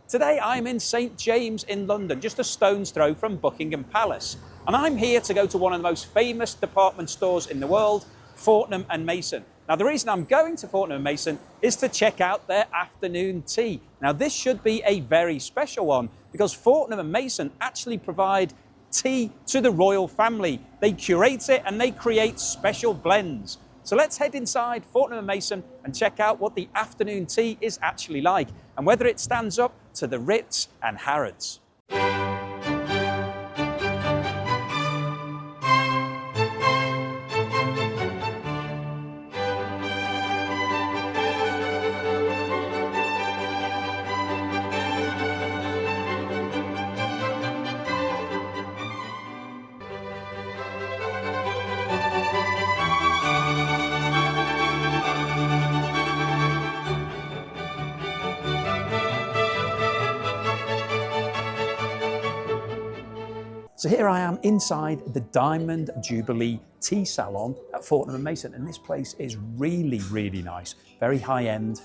Today I'm in St James in London, just a stone's throw from Buckingham Palace. And I'm here to go to one of the most famous department stores in the world, Fortnum Mason. Now the reason I'm going to Fortnum Mason is to check out their afternoon tea. Now this should be a very special one because Fortnum Mason actually provide tea to the royal family. They curate it and they create special blends. So let's head inside Fortnum Mason and check out what the afternoon tea is actually like and whether it stands up to the Ritz and Harrods. So here I am inside the Diamond Jubilee Tea Salon at Fortnum Mason, and this place is really, really nice. Very high-end,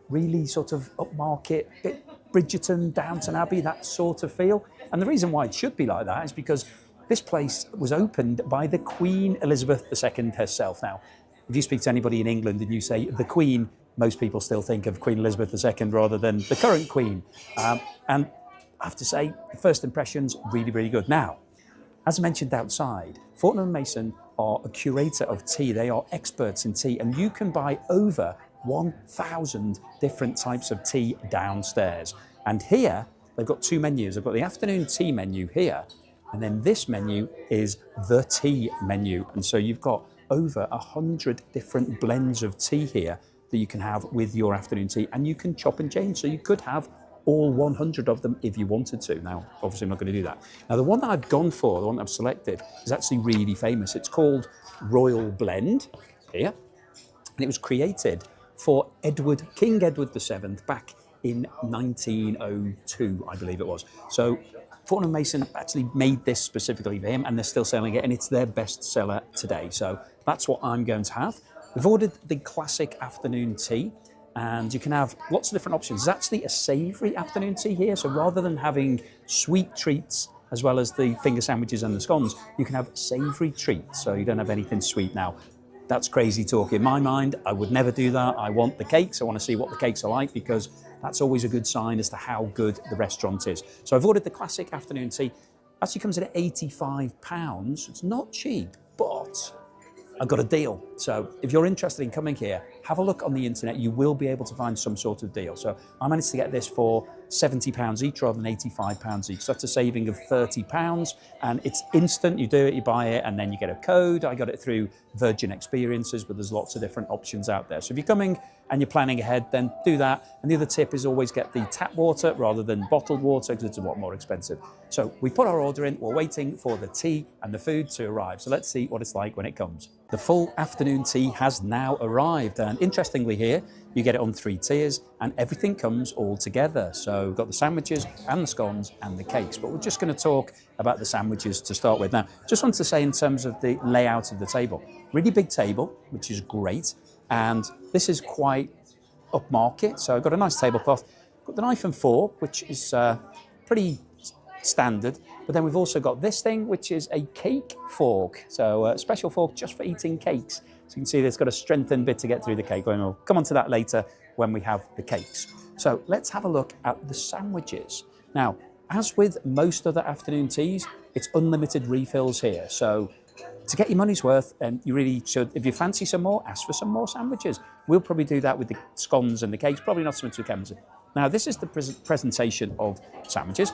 really sort of upmarket, bit Bridgerton, Downton Abbey, that sort of feel. And the reason why it should be like that is because this place was opened by the Queen Elizabeth II herself. Now, if you speak to anybody in England and you say the Queen, most people still think of Queen Elizabeth II rather than the current Queen. And I have to say, the first impressions, really, really good. Now, as mentioned outside, Fortnum Mason are a curator of tea. They are experts in tea, and you can buy over 1,000 different types of tea downstairs. And here, they've got two menus. They've got the afternoon tea menu here, and then this menu is the tea menu. And so you've got over 100 different blends of tea here that you can have with your afternoon tea, and you can chop and change. So you could have all 100 of them if you wanted to. Now, obviously I'm not going to do that. Now, the one that I've gone for, the one that I've selected, is actually really famous. It's called Royal Blend here, and it was created for King Edward VII back in 1902, I believe it was. So Fortnum Mason actually made this specifically for him, and they're still selling it, and it's their best seller today. So that's what I'm going to have. We've ordered the classic afternoon tea, and you can have lots of different options. There's actually a savoury afternoon tea here, so rather than having sweet treats as well as the finger sandwiches and the scones, you can have savoury treats, so you don't have anything sweet. Now, that's crazy talk. In my mind, I would never do that. I want the cakes. I want to see what the cakes are like because that's always a good sign as to how good the restaurant is. So I've ordered the classic afternoon tea. Actually comes in at £85. It's not cheap, but I've got a deal. So if you're interested in coming here, have a look on the internet. You will be able to find some sort of deal. So I managed to get this for £70 each rather than £85 each. So that's a saving of £30, and it's instant. You do it, you buy it, and then you get a code. I got it through Virgin Experiences, but there's lots of different options out there. So if you're coming and you're planning ahead, then do that. And the other tip is always get the tap water rather than bottled water because it's a lot more expensive. So we put our order in. We're waiting for the tea and the food to arrive. So let's see what it's like when it comes. The full afternoon tea has now arrived, and interestingly here, you get it on 3 tiers and everything comes all together. So we've got the sandwiches and the scones and the cakes, but we're just going to talk about the sandwiches to start with. Now, just want to say in terms of the layout of the table, really big table, which is great. And this is quite upmarket. So I've got a nice tablecloth, got the knife and fork, which is pretty standard. But then we've also got this thing, which is a cake fork. So a special fork just for eating cakes. So you can see it's got a strengthened bit to get through the cake. And we'll come on to that later when we have the cakes. So let's have a look at the sandwiches. Now, as with most other afternoon teas, it's unlimited refills here. So to get your money's worth, and you really should, if you fancy some more, ask for some more sandwiches. We'll probably do that with the scones and the cakes, probably not so much with the chemicals. Now, this is the presentation of sandwiches.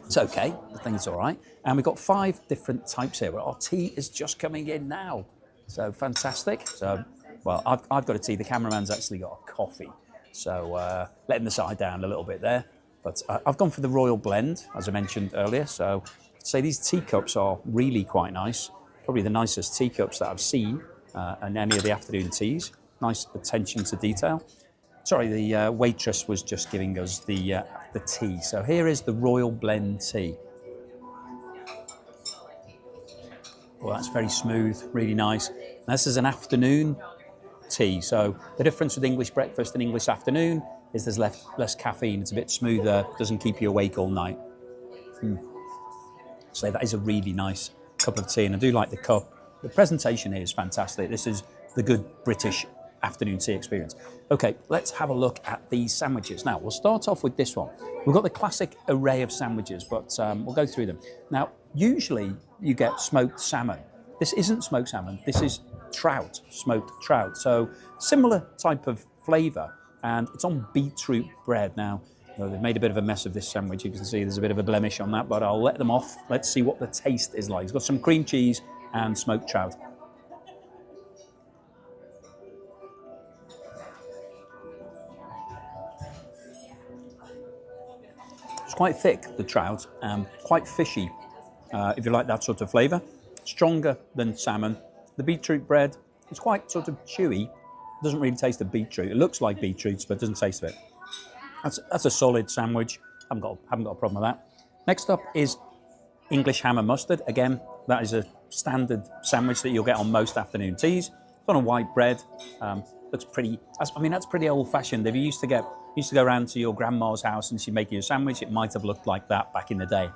It's okay, I think it's all right. And we've got 5 different types here. Well, our tea is just coming in now. So fantastic. So, well, I've got a tea. The cameraman's actually got a coffee. So letting the side down a little bit there. But I've gone for the Royal Blend, as I mentioned earlier. So I'd say these teacups are really quite nice. Probably the nicest teacups that I've seen in any of the afternoon teas. Nice attention to detail. Sorry, the waitress was just giving us the tea. So here is the Royal Blend tea. Well, that's very smooth, really nice. This is an afternoon tea. So the difference with English breakfast and English afternoon is there's less caffeine. It's a bit smoother, doesn't keep you awake all night. So that is a really nice cup of tea, and I do like the cup. The presentation here is fantastic. This is the good British afternoon tea experience. Okay, let's have a look at these sandwiches. Now, we'll start off with this one. We've got the classic array of sandwiches, but we'll go through them. Now, usually you get smoked salmon. This isn't smoked salmon. This is trout, smoked trout. So similar type of flavour, and it's on beetroot bread. Now, they've made a bit of a mess of this sandwich. You can see there's a bit of a blemish on that, but I'll let them off. Let's see what the taste is like. It's got some cream cheese and smoked trout. It's quite thick, the trout, and quite fishy, if you like that sort of flavour. Stronger than salmon. The beetroot bread is quite sort of chewy. Doesn't really taste of beetroot. It looks like beetroots, but doesn't taste of it. That's a solid sandwich. Haven't got a problem with that. Next up is English ham and mustard. Again, that is a standard sandwich that you'll get on most afternoon teas. It's on a white bread. Looks pretty. I mean, that's pretty old-fashioned. If you used to go around to your grandma's house and she'd make you a sandwich, it might have looked like that back in the day.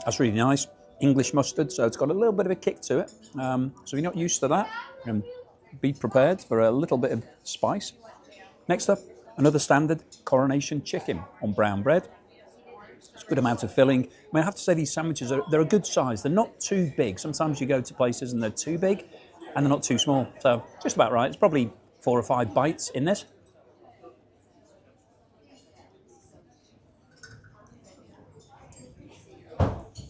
That's really nice. English mustard, so it's got a little bit of a kick to it. So if you're not used to that, be prepared for a little bit of spice. Next up, another standard coronation chicken on brown bread. It's a good amount of filling. I mean, I have to say these sandwiches, they're a good size. They're not too big. Sometimes you go to places and they're too big and they're not too small. So just about right. It's probably 4 or 5 bites in this.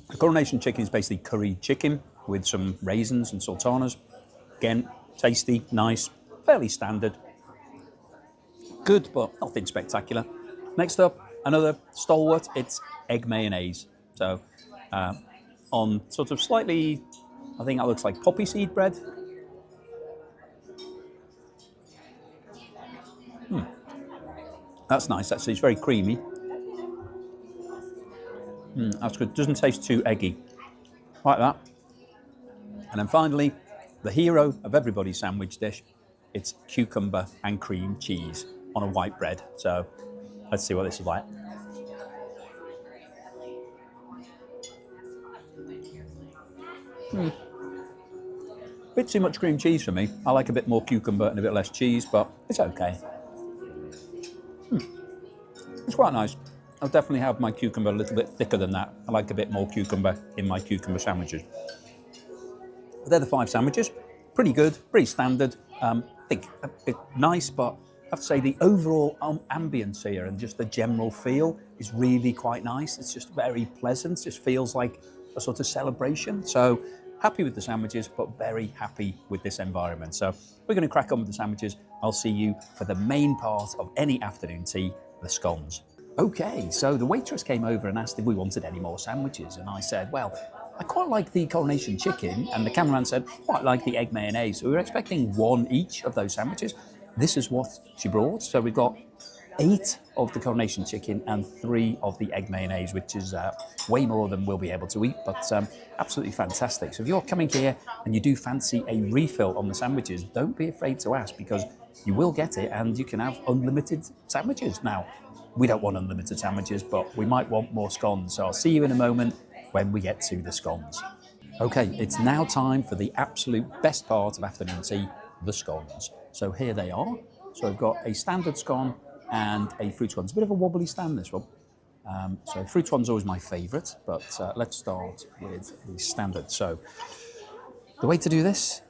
The coronation chicken is basically curried chicken with some raisins and sultanas. Again, tasty, nice, fairly standard. Good, but nothing spectacular. Next up, another stalwart, it's egg mayonnaise. So on sort of slightly, I think that looks like poppy seed bread. That's nice, actually. It's very creamy. That's good. Doesn't taste too eggy. Like that. And then finally, the hero of everybody's sandwich dish, it's cucumber and cream cheese on a white bread. So let's see what this is like. Bit too much cream cheese for me. I like a bit more cucumber and a bit less cheese, but it's okay. It's quite nice. I'll definitely have my cucumber a little bit thicker than that. I like a bit more cucumber in my cucumber sandwiches. But they're the 5 sandwiches. Pretty good, pretty standard. I think a bit nice, but I have to say the overall ambience here and just the general feel is really quite nice. It's just very pleasant. It just feels like a sort of celebration. So happy with the sandwiches, but very happy with this environment. So we're going to crack on with the sandwiches. I'll see you for the main part of any afternoon tea, the scones. Okay, so the waitress came over and asked if we wanted any more sandwiches, and I said, well, I quite like the coronation chicken, and the cameraman said, quite like the egg mayonnaise. So we were expecting 1 each of those sandwiches. This is what she brought. So we've got 8 of the coronation chicken and 3 of the egg mayonnaise, which is way more than we'll be able to eat, but absolutely fantastic. So if you're coming here and you do fancy a refill on the sandwiches, don't be afraid to ask, because you will get it and you can have unlimited sandwiches. Now, we don't want unlimited sandwiches, but we might want more scones. So I'll see you in a moment when we get to the scones. Okay, it's now time for the absolute best part of afternoon tea, the scones. So here they are. So I've got a standard scone and a fruit scone. It's a bit of a wobbly stand, this one. So fruit scone's always my favourite, but let's start with the standard. So the way to do this,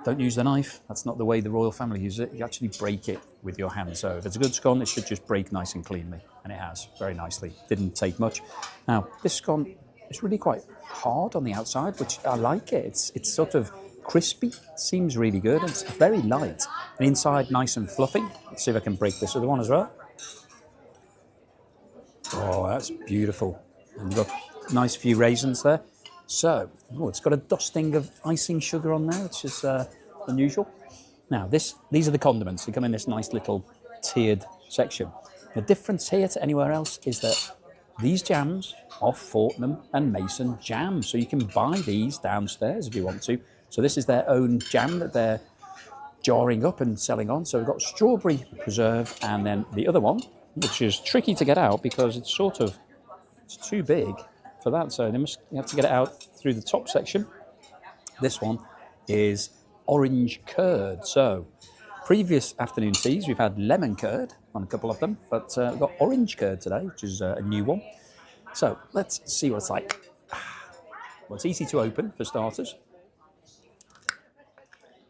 don't use the knife. That's not the way the royal family uses it. You actually break it with your hand. So if it's a good scone, it should just break nice and cleanly. And it has, very nicely. Didn't take much. Now, this scone is really quite hard on the outside, which I like it. It's sort of crispy, seems really good. And it's very light. And inside, nice and fluffy. Let's see if I can break this other one as well. Oh, that's beautiful. And you've got a nice few raisins there. So, it's got a dusting of icing sugar on there, which is unusual. Now, these are the condiments. They come in this nice little tiered section. The difference here to anywhere else is that these jams are Fortnum and Mason jams. So you can buy these downstairs if you want to. So this is their own jam that they're jarring up and selling on. So we've got strawberry preserve, and then the other one, which is tricky to get out because it's too big for that. So you have to get it out through the top section. This one is orange curd. So previous afternoon teas, we've had lemon curd on a couple of them, but we've got orange curd today, which is a new one. So let's see what it's like. Well, it's easy to open for starters.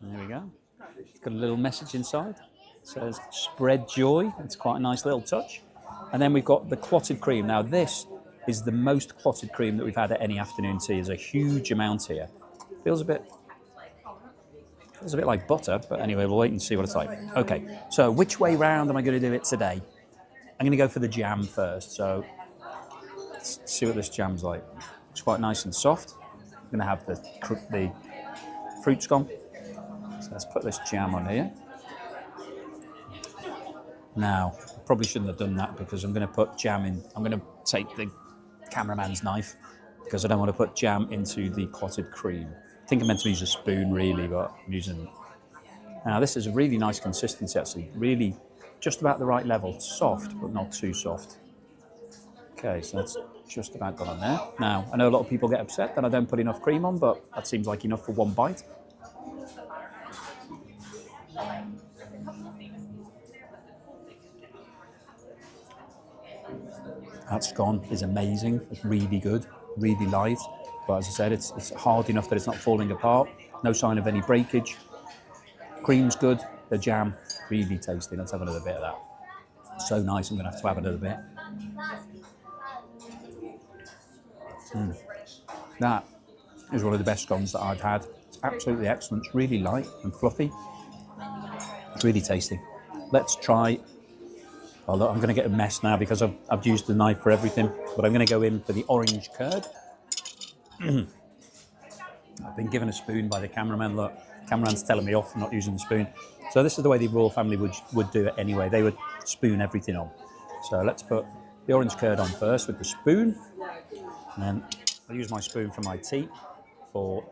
There we go. It's got a little message inside. It says spread joy. It's quite a nice little touch. And then we've got the clotted cream. Now this is the most clotted cream that we've had at any afternoon tea. There's a huge amount here. Feels a bit like butter, but anyway, we'll wait and see what it's like. Okay, so which way round am I going to do it today? I'm going to go for the jam first. So let's see what this jam's like. It's quite nice and soft. I'm going to have the fruit scone. So let's put this jam on here. Now, I probably shouldn't have done that because I'm going to put jam in. I'm going to take the cameraman's knife because I don't want to put jam into the clotted cream. I think I meant to use a spoon really, but I'm using... Now this is a really nice consistency actually, really just about the right level. Soft, but not too soft. Okay, so that's just about gone on there. Now, I know a lot of people get upset that I don't put enough cream on, but that seems like enough for one bite. That scone is amazing. It's really good, really light. But as I said, it's hard enough that it's not falling apart. No sign of any breakage. Cream's good. The jam, really tasty. Let's have another bit of that. So nice, I'm going to have another bit. That is one of the best scones that I've had. It's absolutely excellent. It's really light and fluffy. It's really tasty. Let's try... Although I'm going to get a mess now because I've used the knife for everything. But I'm going to go in for the orange curd. I've been given a spoon by the cameraman. Look, the cameraman's telling me off for not using the spoon. So this is the way the royal family would do it anyway. They would spoon everything on. So let's put the orange curd on first with the spoon. And then I'll use my spoon for my tea. So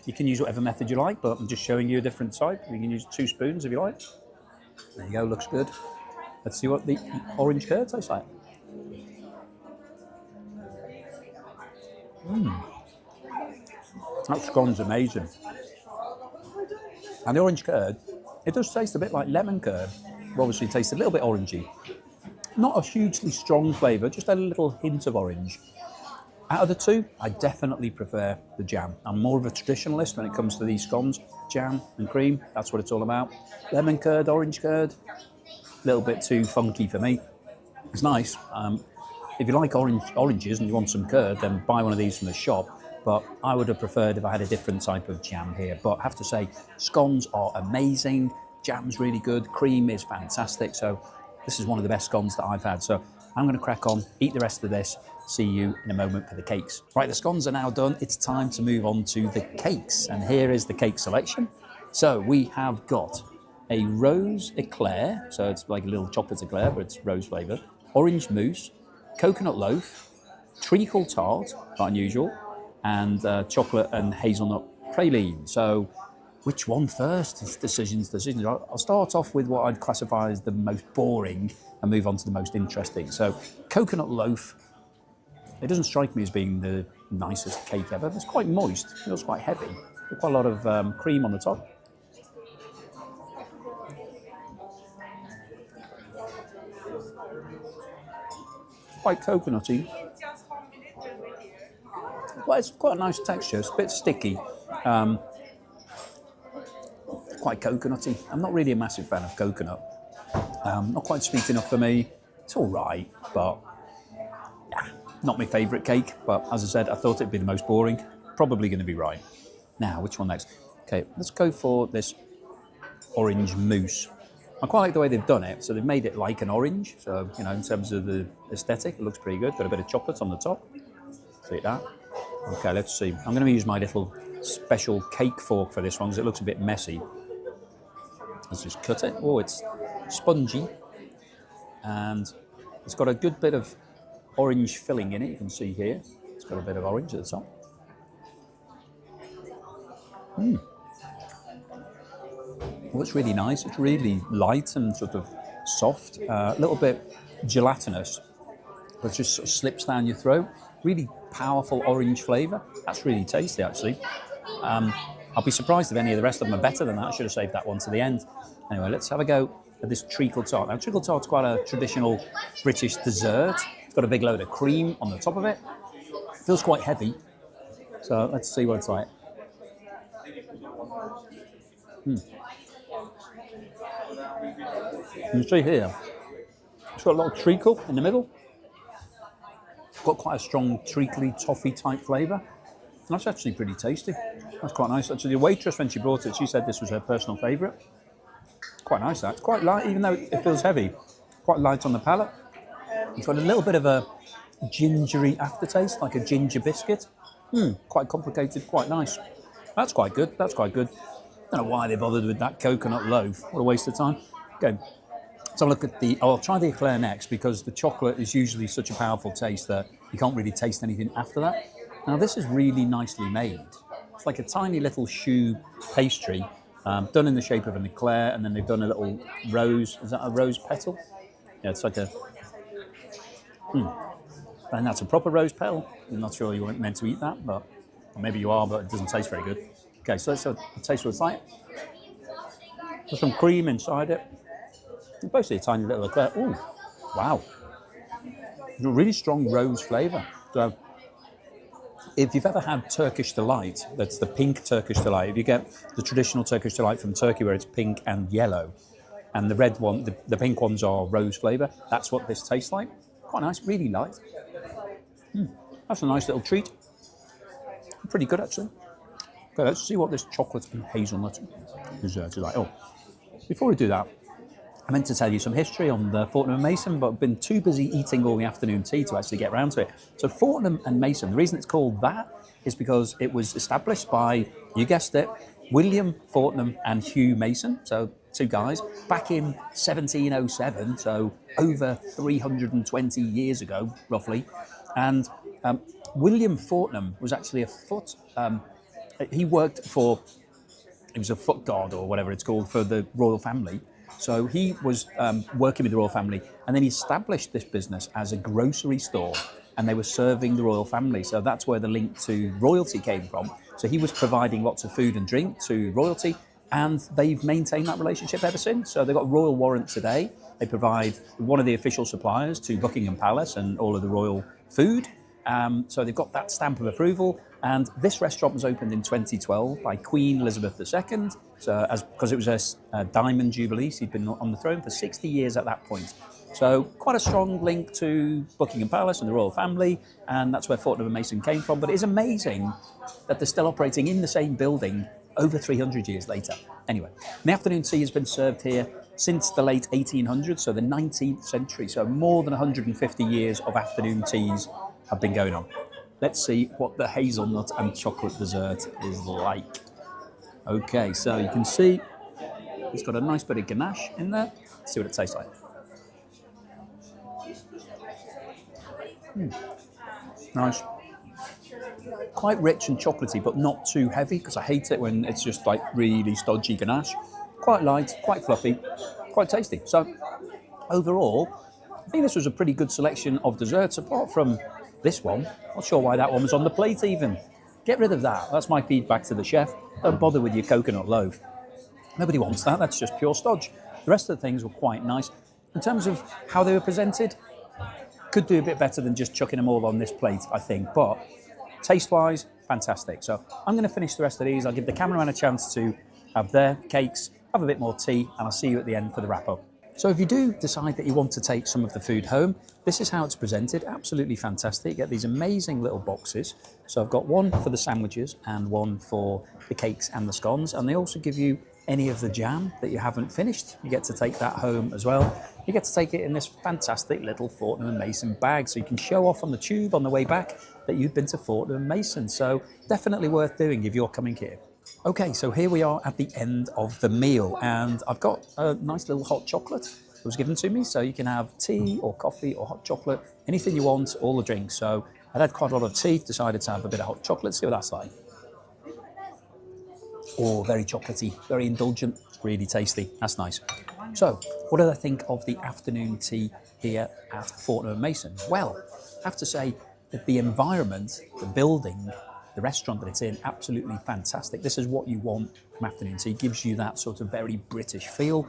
you can use whatever method you like, but I'm just showing you a different type. You can use 2 spoons if you like. There you go, looks good. Let's see what the orange curd tastes like. That scone's amazing. And the orange curd, it does taste a bit like lemon curd. Obviously, it tastes a little bit orangey. Not a hugely strong flavour, just a little hint of orange. Out of the two, I definitely prefer the jam. I'm more of a traditionalist when it comes to these scones. Jam and cream, that's what it's all about. Lemon curd, orange curd, a little bit too funky for me. It's nice. If you like oranges and you want some curd, then buy one of these from the shop. But I would have preferred if I had a different type of jam here. But I have to say, scones are amazing. Jam's really good. Cream is fantastic. So this is one of the best scones that I've had. So I'm going to crack on, eat the rest of this. See you in a moment for the cakes. Right, the scones are now done. It's time to move on to the cakes. And here is the cake selection. So we have got a rose eclair. So it's like a little chocolate eclair, but it's rose flavoured. Orange mousse, coconut loaf, treacle tart, quite unusual, and chocolate and hazelnut praline. So which one first? It's decisions. I'll start off with what I'd classify as the most boring and move on to the most interesting. So coconut loaf, it doesn't strike me as being the nicest cake ever. It's quite moist, it feels quite heavy. Quite a lot of cream on the top. Quite coconutty. Well, it's quite a nice texture. It's a bit sticky. Quite coconutty. I'm not really a massive fan of coconut. Not quite sweet enough for me. It's all right, but yeah, not my favourite cake. But as I said, I thought it'd be the most boring. Probably going to be right. Now, which one next? Okay, let's go for this orange mousse. I quite like the way they've done it. So they've made it like an orange. So, you know, in terms of the aesthetic, it looks pretty good. Got a bit of chocolate on the top. See that? Okay, let's see. I'm going to use my little special cake fork for this one because it looks a bit messy. Let's just cut it. Oh, it's spongy. And It's got a good bit of orange filling in it, you can see here. It's got a bit of orange at the top. Well, it's really nice. It's really light and sort of soft, a little bit gelatinous, but just sort of slips down your throat. Really powerful orange flavour. That's really tasty, actually. I'll be surprised if any of the rest of them are better than that. I should have saved that one to the end. Anyway, let's have a go at this treacle tart. Now, treacle tart's quite a traditional British dessert. It's got a big load of cream on the top of it. It feels quite heavy. So let's see what it's like. You see here, it's got a lot of treacle in the middle. It's got quite a strong treacly toffee type flavour. That's actually pretty tasty. That's quite nice. Actually, the waitress, when she brought it, she said this was her personal favourite. Quite nice, that. It's quite light, even though it feels heavy. Quite light on the palate. It's got a little bit of a gingery aftertaste, like a ginger biscuit. Quite complicated, quite nice. That's quite good. That's quite good. I don't know why they bothered with that coconut loaf. What a waste of time. Okay, let's have a look at the... Oh, I'll try the eclair next, because the chocolate is usually such a powerful taste that you can't really taste anything after that. Now, this is really nicely made. It's like a tiny little choux pastry, done in the shape of an eclair, and then they've done a little rose. Is that a rose petal? Yeah, it's like a... And that's a proper rose petal. I'm not sure you weren't meant to eat that, but or maybe you are, but it doesn't taste very good. Okay, so let's have a taste what it's like. There's some cream inside it. It's basically a tiny little eclair. Ooh, wow. It's a really strong rose flavour. So, if you've ever had Turkish Delight, that's the pink Turkish Delight. If you get the traditional Turkish Delight from Turkey where it's pink and yellow, and the red one, the pink ones are rose flavour, that's what this tastes like. Quite nice, really light. That's a nice little treat. Pretty good, actually. Okay, let's see what this chocolate and hazelnut dessert is like. Oh, before we do that, I meant to tell you some history on the Fortnum Mason, but I've been too busy eating all the afternoon tea to actually get around to it. So Fortnum and Mason, the reason it's called that is because it was established by, you guessed it, William Fortnum and Hugh Mason, so two guys, back in 1707, so over 320 years ago, roughly. And William Fortnum was actually he worked for, he was a foot guard or whatever it's called for the royal family. So he was working with the royal family, and then he established this business as a grocery store, and they were serving the royal family. So that's where the link to royalty came from. So he was providing lots of food and drink to royalty, and they've maintained that relationship ever since. So they've got royal warrant today. They provide one of the official suppliers to Buckingham Palace and all of the royal food. So they've got that stamp of approval. And this restaurant was opened in 2012 by Queen Elizabeth II, because it was a Diamond Jubilee. She'd been on the throne for 60 years at that point. So quite a strong link to Buckingham Palace and the royal family, and that's where Fortnum and Mason came from. But it is amazing that they're still operating in the same building over 300 years later. Anyway, the afternoon tea has been served here since the late 1800s, so the 19th century. So more than 150 years of afternoon teas have been going on. Let's see what the hazelnut and chocolate dessert is like. Okay, so you can see it's got a nice bit of ganache in there. Let's see what it tastes like. Nice. Quite rich and chocolatey, but not too heavy, because I hate it when it's just like really stodgy ganache. Quite light, quite fluffy, quite tasty. So overall, I think this was a pretty good selection of desserts, apart from this one. Not sure why that one was on the plate even. Get rid of that. That's my feedback to the chef. Don't bother with your coconut loaf. Nobody wants that. That's just pure stodge. The rest of the things were quite nice. In terms of how they were presented, could do a bit better than just chucking them all on this plate, I think. But taste-wise, fantastic. So I'm going to finish the rest of these. I'll give the cameraman a chance to have their cakes, have a bit more tea, and I'll see you at the end for the wrap-up. So if you do decide that you want to take some of the food home, this is how it's presented. Absolutely fantastic. You get these amazing little boxes. So I've got one for the sandwiches and one for the cakes and the scones. And they also give you any of the jam that you haven't finished. You get to take that home as well. You get to take it in this fantastic little Fortnum & Mason bag. So you can show off on the tube on the way back that you've been to Fortnum & Mason. So definitely worth doing if you're coming here. Okay, so here we are at the end of the meal, and I've got a nice little hot chocolate. that was given to me. So you can have tea or coffee or hot chocolate, anything you want, all the drinks. So I'd had quite a lot of tea, decided to have a bit of hot chocolate, see what that's like. Oh, very chocolatey, very indulgent, really tasty. That's nice. So, what did I think of the afternoon tea here at Fortnum Mason? Well, I have to say that the environment, the building, the restaurant that it's in, absolutely fantastic. This is what you want from afternoon tea. Gives you that sort of very British feel.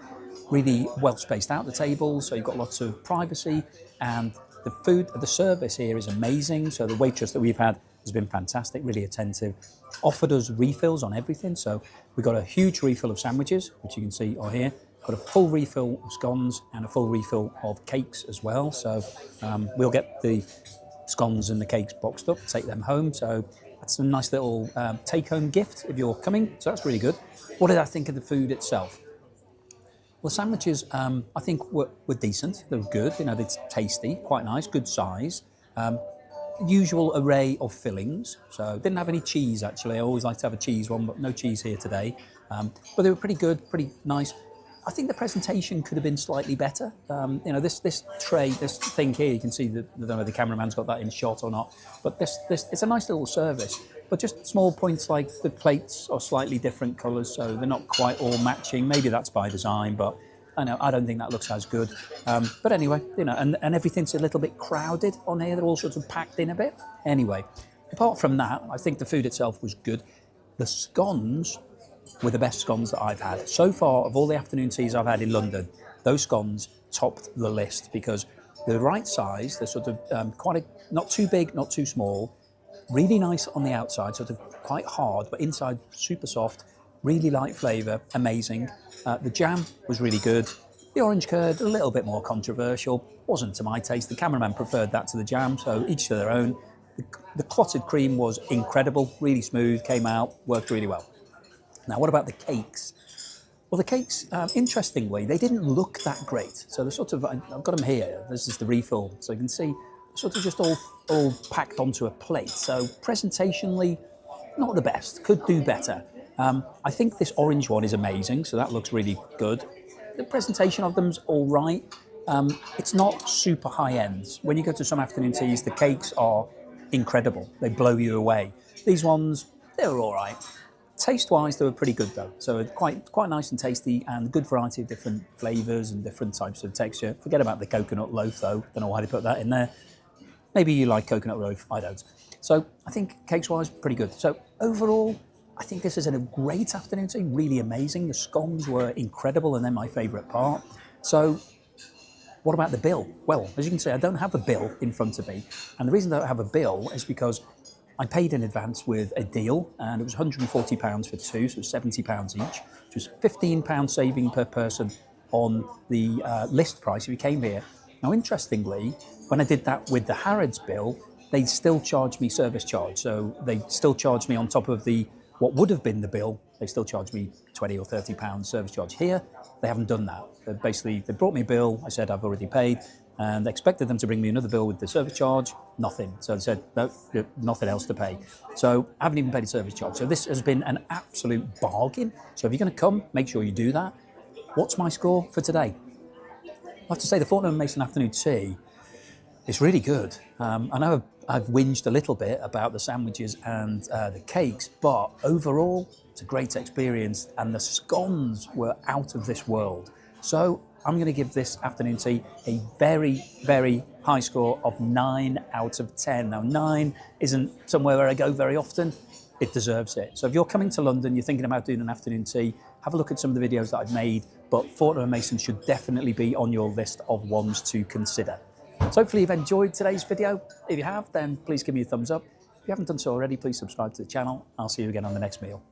Really well spaced out the tables, so you've got lots of privacy, and the food, the service here is amazing. So the waitress that we've had has been fantastic, really attentive. Offered us refills on everything. So we got a huge refill of sandwiches, which you can see are here. Got a full refill of scones and a full refill of cakes as well. So we'll get the scones and the cakes boxed up, take them home. So that's a nice little take-home gift if you're coming. So that's really good. What did I think of the food itself? Well, the sandwiches, I think, were decent. They were good. You know, they're tasty, quite nice, good size. Usual array of fillings. So didn't have any cheese, actually. I always like to have a cheese one, but no cheese here today. But they were pretty good, pretty nice. I think the presentation could have been slightly better. You know, this tray, this thing here, you can see that, I don't know if the cameraman's got that in shot or not, but this it's a nice little service. But just small points like the plates are slightly different colours, so they're not quite all matching. Maybe that's by design, but I don't think that looks as good. But anyway, you know, and everything's a little bit crowded on here. They're all sort of packed in a bit. Anyway, apart from that, I think the food itself was good. The scones were the best scones that I've had. So far, of all the afternoon teas I've had in London, those scones topped the list because they're the right size. They're sort of not too big, not too small. Really nice on the outside, sort of quite hard, but inside super soft. Really light flavour, amazing. The jam was really good. The orange curd, a little bit more controversial. Wasn't to my taste. The cameraman preferred that to the jam, so each to their own. The clotted cream was incredible, really smooth, came out, worked really well. Now, what about the cakes? Well, the cakes, interestingly, they didn't look that great. So they're sort of, I've got them here. This is the refill, so you can see sort of just all packed onto a plate. So presentationally, not the best. Could do better. I think this orange one is amazing, so that looks really good. The presentation of them's all right. It's not super high end. When you go to some afternoon teas, the cakes are incredible. They blow you away. These ones, they were all right. Taste-wise, they were pretty good though. So quite nice and tasty, and good variety of different flavours and different types of texture. Forget about the coconut loaf though. Don't know why they put that in there. Maybe you like coconut loaf, I don't. So I think cakes-wise, pretty good. So overall, I think this is a great afternoon tea, really amazing. The scones were incredible, and they're my favourite part. So what about the bill? Well, as you can see, I don't have a bill in front of me. And the reason I don't have a bill is because I paid in advance with a deal, and it was £140 for two, so £70 each, which was £15 saving per person on the list price if you came here. Now, interestingly, when I did that with the Harrods bill, they still charged me service charge. So they still charged me on top of what would have been the bill, they still charged me £20 or £30 service charge. Here, they haven't done that. They brought me a bill, I said I've already paid, and they expected them to bring me another bill with the service charge, nothing. So they said, no, nothing else to pay. So I haven't even paid a service charge. So this has been an absolute bargain. So if you're going to come, make sure you do that. What's my score for today? I have to say the Fortnum Mason afternoon tea is really good. I know I've whinged a little bit about the sandwiches and the cakes, but overall, it's a great experience, and the scones were out of this world. So I'm going to give this afternoon tea a very, very high score of 9 out of 10. Now, 9 isn't somewhere where I go very often. It deserves it. So if you're coming to London, you're thinking about doing an afternoon tea, have a look at some of the videos that I've made, but Fortnum Mason should definitely be on your list of ones to consider. So hopefully you've enjoyed today's video. If you have, then please give me a thumbs up. If you haven't done so already, please subscribe to the channel. I'll see you again on the next meal.